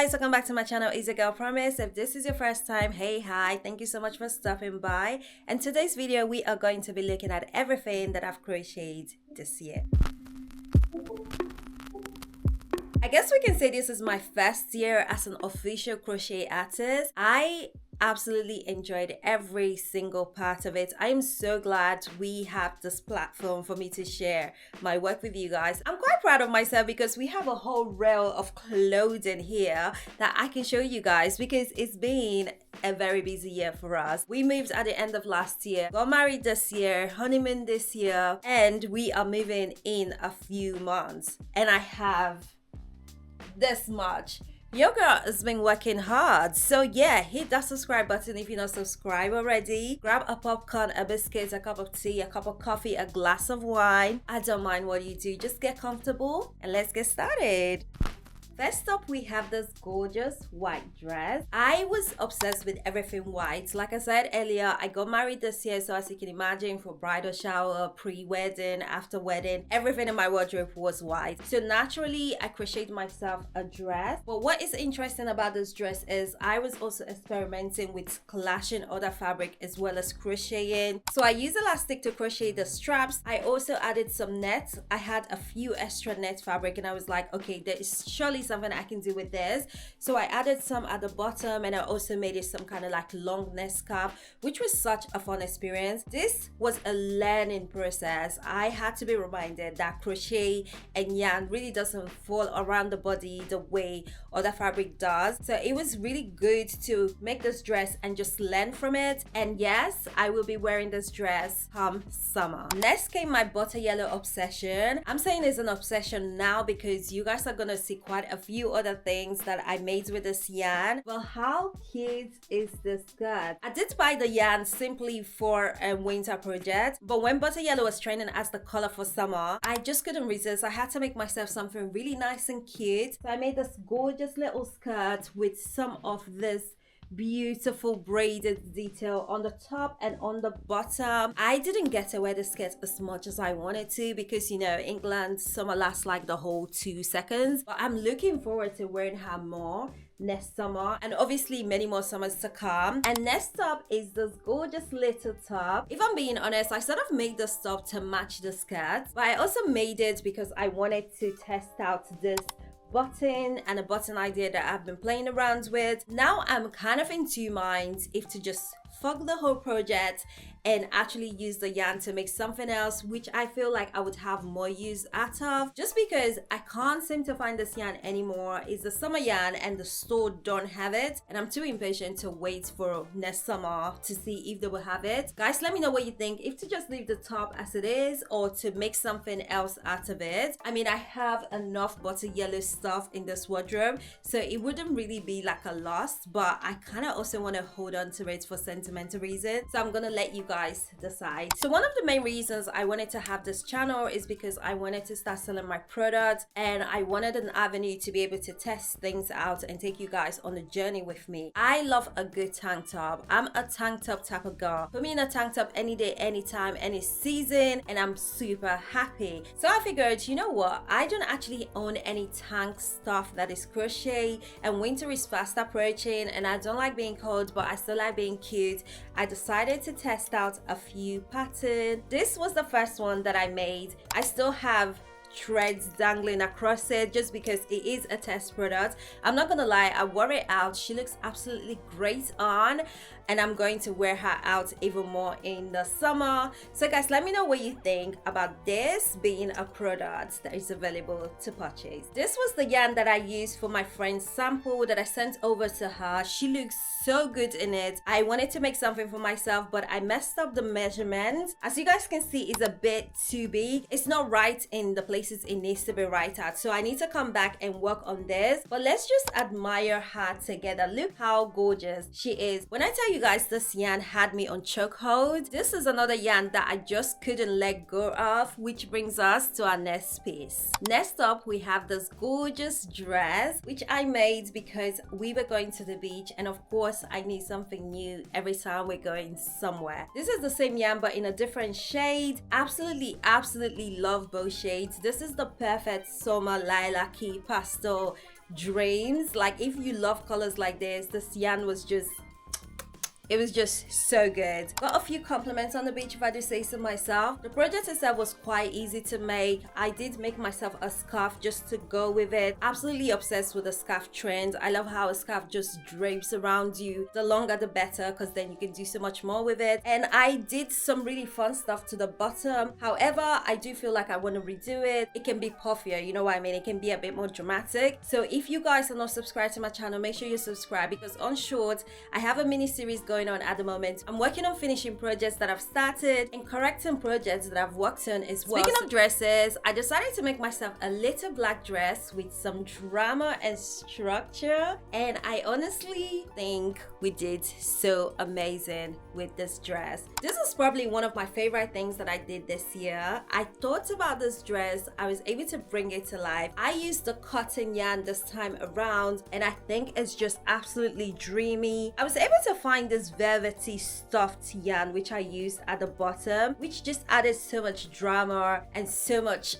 guys, welcome back to my channel. It's a girl promise. If this is your first time, hey, hi, thank you so much for stopping by. And today's video we are going to be looking at everything that I've crocheted this year. I guess we can say this is my first year as an official crochet artist. I absolutely enjoyed every single part of it. I am so glad we have this platform for me to share my work with you guys. I'm quite proud of myself because we have a whole row of clothing here that I can show you guys because it's been a very busy year for us. We moved at the end of last year, got married this year, honeymoon this year, and we are moving in a few months. And I have this much. Your girl has been working hard, so yeah, hit that subscribe button if you're not subscribed already. Grab a popcorn, a biscuit, a cup of tea, a cup of coffee, a glass of wine. I don't mind what you do, just get comfortable and let's get started. First up, we have this gorgeous white dress. I was obsessed with everything white. Like I said earlier, I got married this year, so as you can imagine, for bridal shower, pre-wedding, after wedding, everything in my wardrobe was white. So naturally, I crocheted myself a dress. But what is interesting about this dress is I was also experimenting with clashing other fabric as well as crocheting. So I used elastic to crochet the straps. I also added some net. I had a few extra net fabric and I was like, okay, there is surely something I can do with this. So I added some at the bottom and I also made it some kind of like long neck scarf, which was such a fun experience. This was a learning process. I had to be reminded that crochet and yarn really doesn't fall around the body the way other fabric does. So it was really good to make this dress and just learn from it. And yes, I will be wearing this dress come summer. Next came my butter yellow obsession. I'm saying it's an obsession now because you guys are gonna see quite a few other things that I made with this yarn. Well, how cute is this skirt? I did buy the yarn simply for a winter project, but when butter yellow was trending as the color for summer, I just couldn't resist. I had to make myself something really nice and cute. So I made this gorgeous little skirt with some of this beautiful braided detail on the top and on the bottom. I didn't get to wear the skirt as much as I wanted to because, you know, England summer lasts like the whole 2 seconds, but I'm looking forward to wearing her more next summer and obviously many more summers to come. And next up is this gorgeous little top. If I'm being honest, I sort of made this top to match the skirt, but I also made it because I wanted to test out this button and a button idea that I've been playing around with. Now I'm kind of in two minds if to just fuck the whole project and actually use the yarn to make something else, which I feel like I would have more use out of, just because I can't seem to find this yarn anymore. It's the summer yarn and the store don't have it, and I'm too impatient to wait for next summer to see if they will have it. Guys, let me know what you think, if to just leave the top as it is or to make something else out of it. I mean, I have enough butter yellow stuff in this wardrobe, so it wouldn't really be like a loss, but I kind of also want to hold on to it for sentimental reasons, so I'm gonna let you guys decide. So one of the main reasons I wanted to have this channel is because I wanted to start selling my products and I wanted an avenue to be able to test things out and take you guys on a journey with me. I love a good tank top. I'm a tank top type of girl. Put me in a tank top any day, anytime, any season, and I'm super happy. So I figured, you know what, I don't actually own any tank stuff that is crochet and winter is fast approaching and I don't like being cold, but I still like being cute. I decided to test out a few patterns. This was the first one that I made. I still have threads dangling across it just because it is a test product. I'm not gonna lie, I wore it out. She looks absolutely great on and I'm going to wear her out even more in the summer. So guys, let me know what you think about this being a product that is available to purchase. This was the yarn that I used for my friend's sample that I sent over to her. She looks so good in it. I wanted to make something for myself, but I messed up the measurement. As you guys can see, it's a bit too big. It's not right in the places it needs to be right at. So I need to come back and work on this. But let's just admire her together. Look how gorgeous she is. When I tell you guys this yarn had me on chokehold, this is another yarn that I just couldn't let go of, which brings us to our next piece. Next up, we have this gorgeous dress, which I made because we were going to the beach and of course I need something new every time we're going somewhere. This is the same yarn but in a different shade. Absolutely love both shades. This is the perfect summer lilac-y pastel dreams. Like if you love colors like this yarn was just, it was just so good. Got a few compliments on the beach if I do say so myself. The project itself was quite easy to make. I did make myself a scarf just to go with it. Absolutely obsessed with the scarf trend. I love how a scarf just drapes around you. The longer the better, because then you can do so much more with it. And I did some really fun stuff to the bottom. However, I do feel like I want to redo it. It can be puffier, you know what I mean? It can be a bit more dramatic. So if you guys are not subscribed to my channel, make sure you subscribe, because on Short, I have a mini series going on at the moment. I'm working on finishing projects that I've started and correcting projects that I've worked on as well. Speaking of dresses, I decided to make myself a little black dress with some drama and structure, and I honestly think we did so amazing with this dress. This is probably one of my favorite things that I did this year. I thought about this dress, I was able to bring it to life. I used the cotton yarn this time around, and I think it's just absolutely dreamy. I was able to find this velvety stuffed yarn which I used at the bottom, which just added so much drama and so much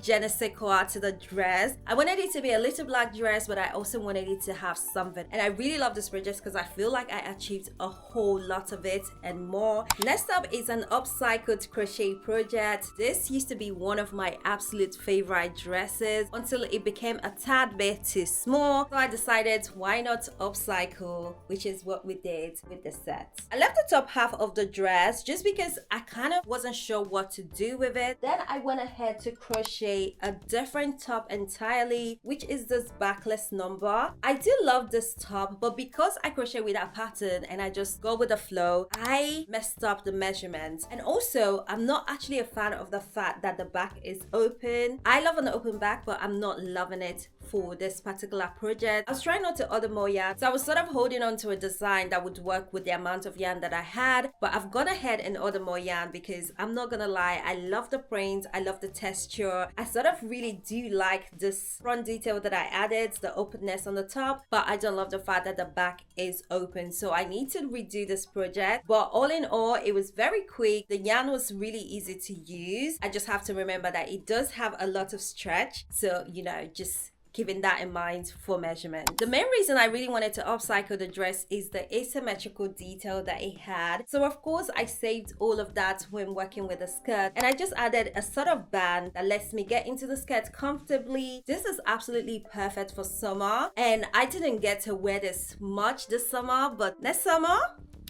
je ne sais quoi to the dress. I wanted it to be a little black dress, but I also wanted it to have something, and I really love this project because I feel like I achieved a whole lot of it and more. Next up is an upcycled crochet project. This used to be one of my absolute favorite dresses until it became a tad bit too small, so I decided why not upcycle, which is what we did with the set. I left the top half of the dress just because I kind of wasn't sure what to do with it. Then I went ahead to crochet a different top entirely, which is this backless number. I do love this top, but because I crochet with that pattern and I just go with the flow, I messed up the measurements. And also, I'm not actually a fan of the fact that the back is open. I love an open back, but I'm not loving it for this particular project. I was trying not to order more yarn, so I was sort of holding on to a design that would work with the amount of yarn that I had, but I've gone ahead and ordered more yarn because I'm not gonna lie, I love the print, I love the texture. I sort of really do like this front detail that I added, the openness on the top, but I don't love the fact that the back is open, so I need to redo this project. But all in all, it was very quick. The yarn was really easy to use. I just have to remember that it does have a lot of stretch, so you know, just keeping that in mind for measurement. The main reason I really wanted to upcycle the dress is the asymmetrical detail that it had. So of course I saved all of that when working with the skirt, and I just added a sort of band that lets me get into the skirt comfortably. This is absolutely perfect for summer, and I didn't get to wear this much this summer, but next summer,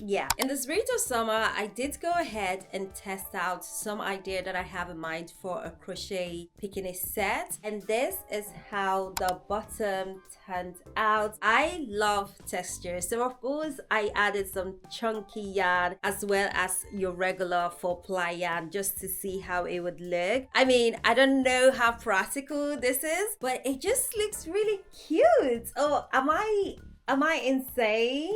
yeah. In the spirit of summer, I did go ahead and test out some idea that I have in mind for a crochet picnic set, and this is how the bottom turned out. I love texture, so of course I added some chunky yarn as well as your regular 4-ply yarn just to see how it would look. I mean, I don't know how practical this is, but it just looks really cute. Oh, am I insane?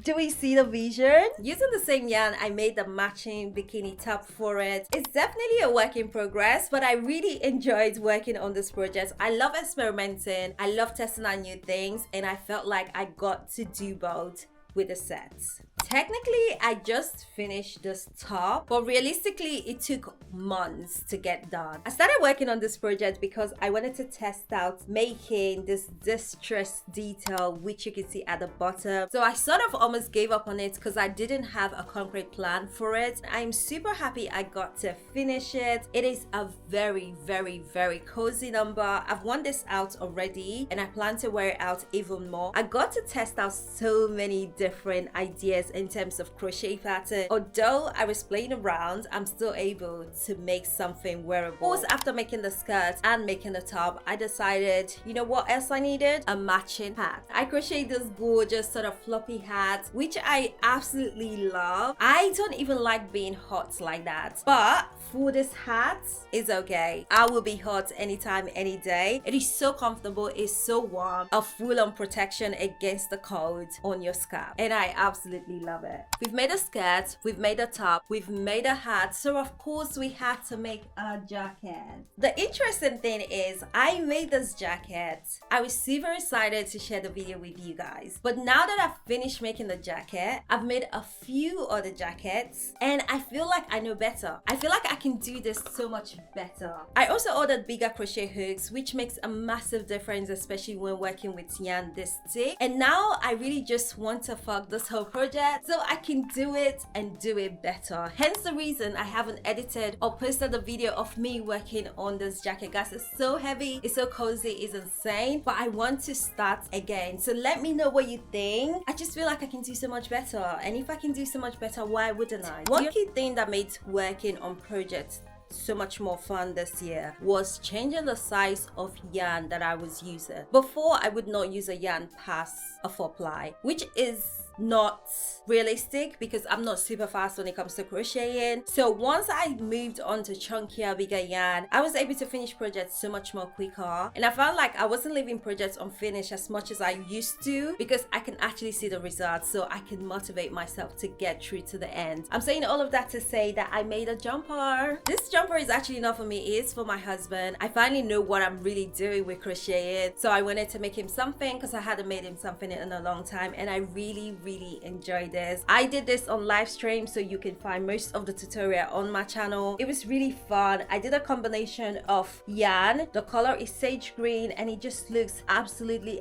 Do we see the vision? Using the same yarn, I made the matching bikini top for it. It's definitely a work in progress, but I really enjoyed working on this project. I love experimenting, I love testing out new things, and I felt like I got to do both with the sets. Technically, I just finished this top, but realistically, it took months to get done. I started working on this project because I wanted to test out making this distress detail, which you can see at the bottom. So I sort of almost gave up on it because I didn't have a concrete plan for it. I'm super happy I got to finish it. It is a very, very, very cozy number. I've worn this out already, and I plan to wear it out even more. I got to test out so many different ideas in terms of crochet pattern. Although I was playing around, I'm still able to make something wearable. Of course, after making the skirt and making the top, I decided, you know what else I needed? A matching hat. I crocheted this gorgeous sort of floppy hat, which I absolutely love. I don't even like being hot like that, but for this hat, it's okay. I will be hot anytime, any day. It is so comfortable, it's so warm, a full-on protection against the cold on your scalp, and I absolutely love it. We've made a skirt, we've made a top, we've made a hat, so of course we had to make a jacket. The interesting thing is I made this jacket. I was super excited to share the video with you guys, but now that I've finished making the jacket, I've made a few other jackets, and I feel like I know better. I feel like I can do this so much better. I also ordered bigger crochet hooks, which makes a massive difference, especially when working with yarn this thick. And now I really just want to fuck this whole project so I can do it and do it better. Hence the reason I haven't edited or posted a video of me working on this jacket. Guys, it's so heavy, it's so cozy, it's insane, but I want to start again. So let me know what you think. I just feel like I can do so much better, and if I can do so much better, why wouldn't I? One key thing that made working on projects so much more fun this year was changing the size of yarn that I was using. Before, I would not use a yarn past a 4-ply, which is not realistic because I'm not super fast when it comes to crocheting. So once I moved on to chunkier, bigger yarn, I was able to finish projects so much more quicker, and I felt like I wasn't leaving projects unfinished as much as I used to because I can actually see the results, so I can motivate myself to get through to the end. I'm saying all of that to say that I made a jumper. This jumper is actually not for me, it is for my husband. I finally know what I'm really doing with crocheting, so I wanted to make him something because I hadn't made him something in a long time, and I really enjoy this. I did this on live stream, so you can find most of the tutorial on my channel. It was really fun. I did a combination of yarn. The color is sage green and it just looks absolutely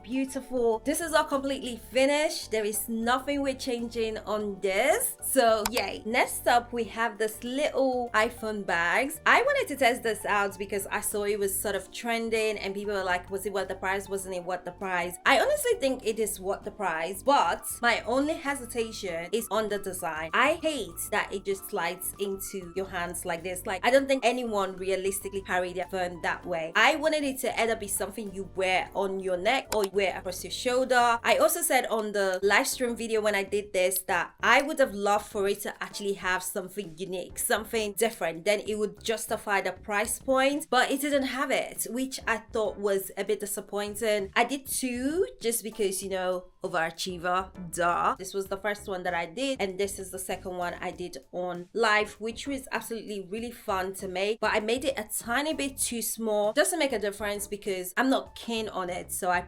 beautiful. This is all completely finished. There is nothing we're changing on this, so yay. Next up, we have this little iPhone bags. I wanted to test this out because I saw it was sort of trending and people were like, was it worth the price? Wasn't it worth the price? I honestly think it is worth the price, but my only hesitation is on the design. I hate that it just slides into your hands like this. Like, I don't think anyone realistically carry their phone that way. I wanted it to either be something you wear on your neck or you wear across your shoulder. I also said on the live stream video when I did this that I would have loved for it to actually have something unique, something different, then it would justify the price point, but it didn't have it, which I thought was a bit disappointing. I did 2 just because, you know, overachiever, duh. This was the first one that I did, and this is the second one I did on live, which was absolutely really fun to make, but I made it a tiny bit too small. Doesn't make a difference because I'm not keen on it, so I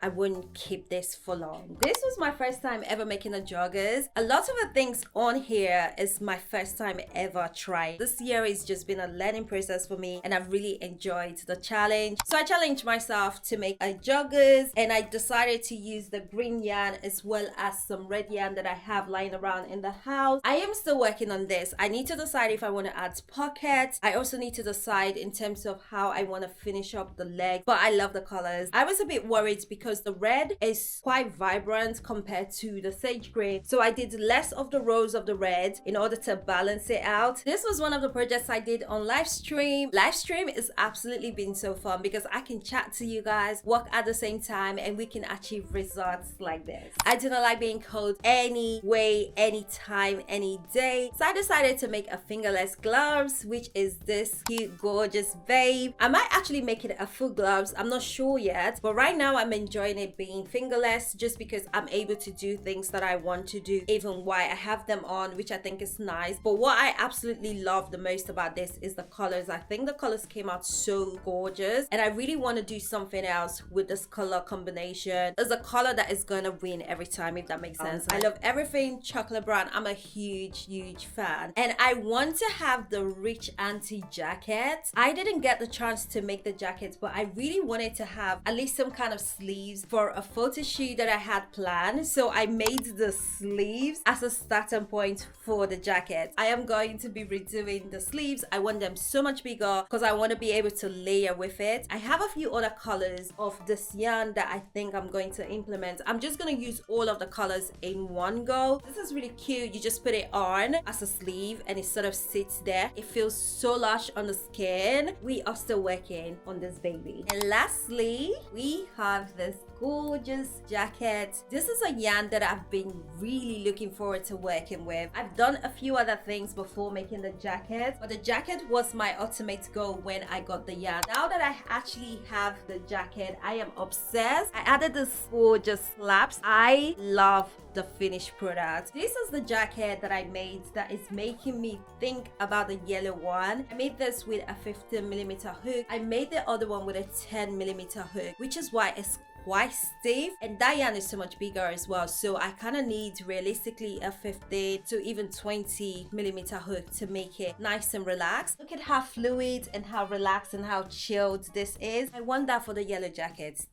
wouldn't keep this for long. This was my first time ever making a joggers. A lot of the things on here is my first time ever trying. This year has just been a learning process for me, and I've really enjoyed the challenge. So I challenged myself to make a joggers, and I decided to use the green yarn as well as some red yarn that I have lying around in the house. I am still working on this. I need to decide if I want to add pockets. I also need to decide in terms of how I want to finish up the leg, but I love the colors. I was a bit worried because the red is quite vibrant compared to the sage green, so I did less of the rows of the red in order to balance it out. This was one of the projects I did on live stream. Live stream is absolutely been so fun because I can chat to you guys, work at the same time, and we can achieve results like this. I do not like being cold any way, anytime, any day, so I decided to make a fingerless gloves, which is this cute gorgeous babe. I might actually make it a full gloves, I'm not sure yet, but right now I'm enjoying it being fingerless just because I'm able to do things that I want to do even while I have them on, which I think is nice. But what I absolutely love the most about this is the colors. I think the colors came out so gorgeous, and I really want to do something else with this color combination. There's a color that is gonna win every time, if that makes sense. I love everything chocolate brown. I'm a huge fan, and I want to have the rich auntie jacket. I didn't get the chance to make the jacket, but I really wanted to have at least some kind of sleeves for a photo shoot that I had planned, so I made the sleeves as a starting point for the jacket. I am going to be redoing the sleeves. I want them so much bigger because I want to be able to layer with it. I have a few other colors of this yarn that I think I'm going to implement. I'm just going to use all of the colors in one go. This is really cute. You just put it on as a sleeve and it sort of sits there. It feels so lush on the skin. We are still working on this baby. And lastly, we have this gorgeous jacket. This is a yarn that I've been really looking forward to working with. I've done a few other things before making the jacket, but the jacket was my ultimate goal when I got the yarn. Now that I actually have the jacket, I am obsessed. I added this gorgeous slaps. I love the finished product. This is the jacket that I made that is making me think about the yellow one. I made this with a 15mm hook. I made the other one with a 10mm hook, which is why it's quite stiff, and that yarn is so much bigger as well, so I kind of need realistically a 15 to even 20mm hook to make it nice and relaxed. Look at how fluid and how relaxed and how chilled this is. I want that for the yellow jackets.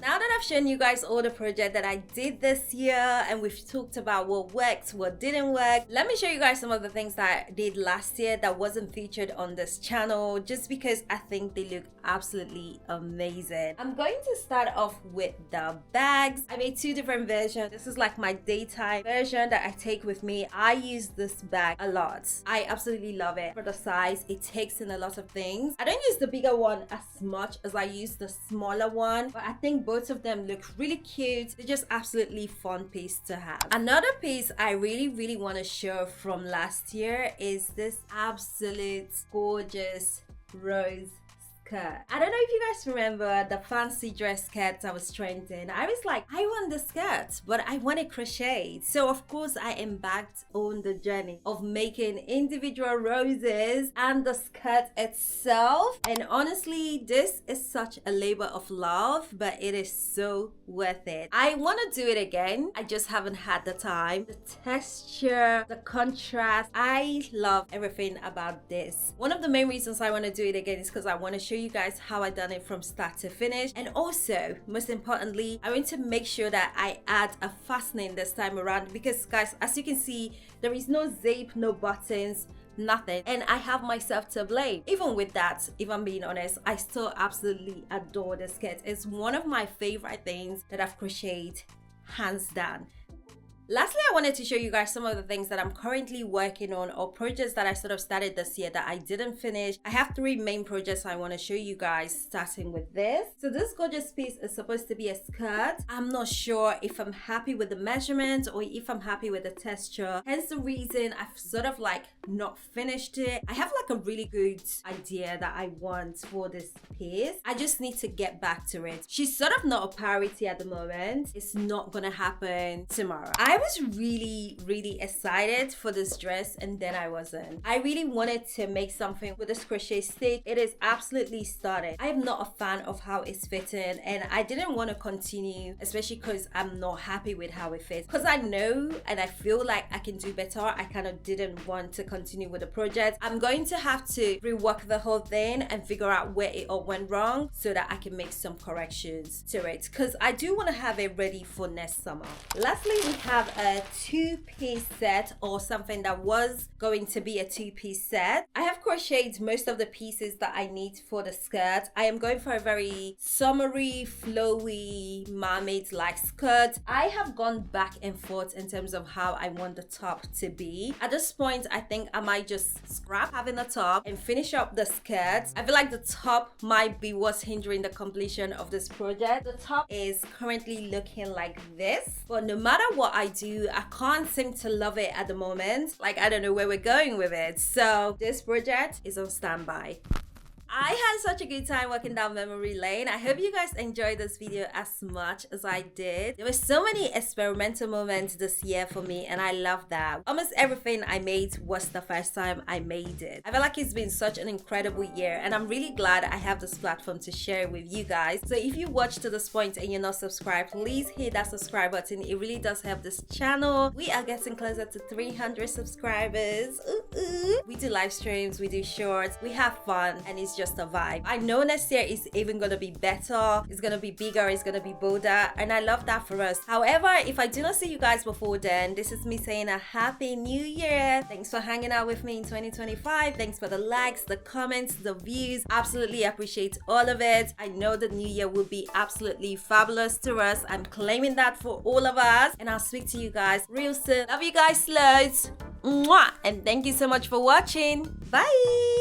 Now that I've shown you guys all the project that I did this year and we've talked about what worked, what didn't work, let me show you guys some of the things that I did last year that wasn't featured on this channel, just because I think they look absolutely amazing. I'm going to start off with the bags. I made two different versions. This is like my daytime version that I take with me. I use this bag a lot. I absolutely love it. For the size, it takes in a lot of things. I don't use the bigger one as much as I use the smaller one, but I think both of them look really cute. They're just absolutely fun piece to have. Another piece I really want to show from last year is this absolute gorgeous rose skirt. I don't know if you guys remember the fancy dress skirts I was trending. I was like, I want the skirt, but I want it crocheted. So of course I embarked on the journey of making individual roses and the skirt itself. And honestly, this is such a labor of love, but it is so worth it. I want to do it again. I just haven't had the time. The texture, the contrast, I love everything about this. One of the main reasons I want to do it again is because I want to show you guys how I done it from start to finish, and also most importantly, I want to make sure that I add a fastening this time around, because guys, as you can see, there is no zip, no buttons, nothing, and I have myself to blame. Even with that, if I'm being honest, I still absolutely adore the skirt. It's one of my favorite things that I've crocheted, hands down. Lastly, I wanted to show you guys some of the things that I'm currently working on, or projects that I sort of started this year that I didn't finish. I have three main projects I want to show you guys, starting with this. So this gorgeous piece is supposed to be a skirt. I'm not sure if I'm happy with the measurement or if I'm happy with the texture. Hence the reason I've sort of like not finished it. I have like a really good idea that I want for this piece. I just need to get back to it. She's sort of not a priority at the moment. It's not gonna happen tomorrow. I was really excited for this dress, and then I wasn't. I really wanted to make something with this crochet stick. It is absolutely stunning. I am not a fan of how it's fitting, and I didn't want to continue, especially because I'm not happy with how it fits. Because I know and I feel like I can do better, I kind of didn't want to continue with the project. I'm going to have to rework the whole thing and figure out where it all went wrong so that I can make some corrections to it, because I do want to have it ready for next summer. Lastly, we have a two-piece set, or something that was going to be a two-piece set. I have crocheted most of the pieces that I need for the skirt. I am going for a very summery, flowy, mermaid-like skirt. I have gone back and forth in terms of how I want the top to be. At this point, I think I might just scrap having the top and finish up the skirt. I feel like the top might be what's hindering the completion of this project. The top is currently looking like this, but no matter what I do, I can't seem to love it at the moment. Like, I don't know where we're going with it. So this project is on standby. I had such a good time walking down memory lane. I hope you guys enjoyed this video as much as I did. There were so many experimental moments this year for me, and I love that. Almost everything I made was the first time I made it. I feel like it's been such an incredible year, and I'm really glad I have this platform to share with you guys. So if you watched to this point and you're not subscribed, please hit that subscribe button. It really does help this channel. We are getting closer to 300 subscribers. We do live streams, we do shorts, we have fun, and it's just a vibe. I know next year is even gonna be better, it's gonna be bigger, it's gonna be bolder, and I love that for us. However, if I do not see you guys before then, this is me saying a happy new year. Thanks for hanging out with me in 2025. Thanks for the likes, the comments, the views. Absolutely appreciate all of it. I know the new year will be absolutely fabulous to us. I'm claiming that for all of us, and I'll speak to you guys real soon. Love you guys loads. Mwah! And thank you so much for watching. Bye.